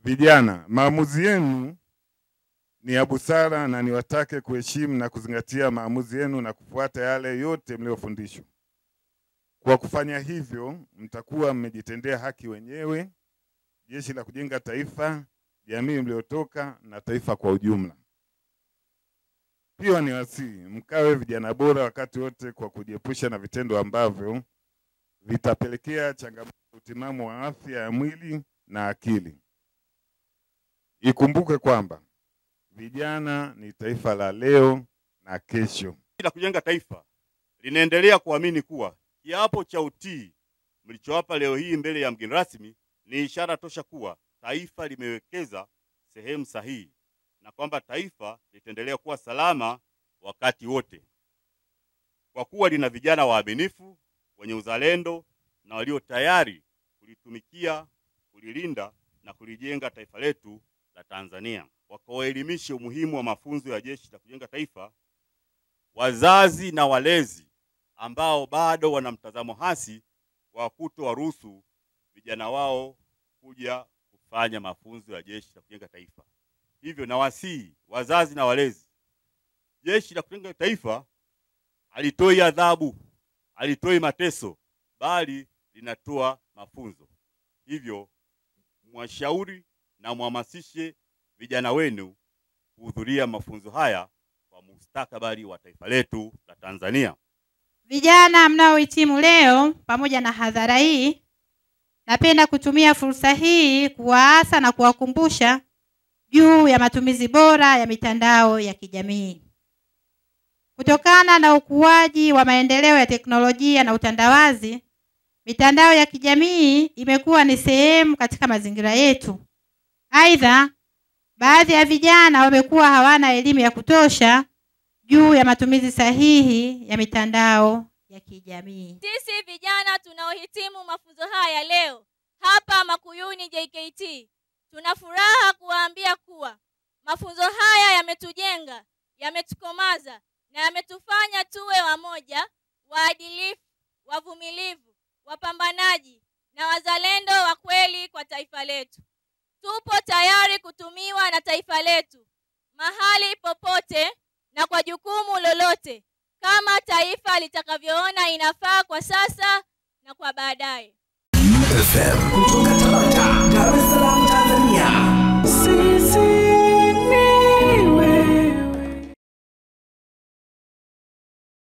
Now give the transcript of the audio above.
Vijana, maamuzi yenu ni ya busara na niwatake kuheshimu na kuzingatia maamuzi yenu na kufuata yale yote mliofundishwa. Kwa kufanya hivyo, mtakuwa mmejitendea haki wenyewe, Jeshi la Kujenga Taifa, jamii mliotoka na taifa kwa ujumla. Pia niwasihi mkawe vijana bora wakati wote kwa kujiepusha na vitendo ambavyo vitapelekea changamoto utimamu wa afya ya mwili na akili. Ikumbuke kwamba vijana ni taifa la leo na kesho. Jeshi la Kujenga Taifa linaendelea kuamini kuwa kiapo cha utii mlichowapa leo hii mbele ya mgeni rasmi ni ishara tosha kuwa taifa limewekeza sehemu sahihi na kwamba taifa litaendelea kuwa salama wakati wote. Kwa kuwa lina vijana waaminifu, wenye uzalendo na walio tayari kulitumikia, kulilinda na kulijenga taifa letu la Tanzania. Wakawaelimishe umuhimu wa mafunzo ya Jeshi la Kujenga Taifa wazazi na walezi ambao bado wana mtazamo hasi wa kutowaruhusu vijana wao kuja kufanya mafunzo ya Jeshi la Kujenga Taifa. Hivyo nawasihi wazazi na walezi, Jeshi la Kujenga Taifa halitoi adhabu, halitoi mateso, bali linatoa mafunzo. Hivyo mwashauri na mhamasishe vijana wenu kuhudhuria mafunzo haya kwa mustakabali wa taifa letu la Tanzania. Vijana mnaohitimu leo pamoja na hadhara hii, napenda kutumia fursa hii kuwaasa na kuwakumbusha juu ya matumizi bora ya mitandao ya kijamii. Kutokana na ukuaji wa maendeleo ya teknolojia na utandawazi, mitandao ya kijamii imekuwa ni sehemu katika mazingira yetu. Aidha, baadhi ya vijana wamekuwa hawana elimu ya kutosha juu ya matumizi sahihi ya mitandao ya kijamii. Sisi vijana tunaohitimu mafunzo haya leo hapa Makuyuni JKT, tuna furaha kuwaambia kuwa mafunzo haya yametujenga, yametukomaza na yametufanya tuwe wamoja, waadilifu, wavumilivu, wapambanaji na wazalendo wa kweli kwa taifa letu. Tupo tayari kutumiwa na taifa letu mahali popote na kwa jukumu lolote kama taifa litakavyoona inafaa kwa sasa na kwa baadaye. FM kutoka Tabata, Dar es Salaam, Tanzania.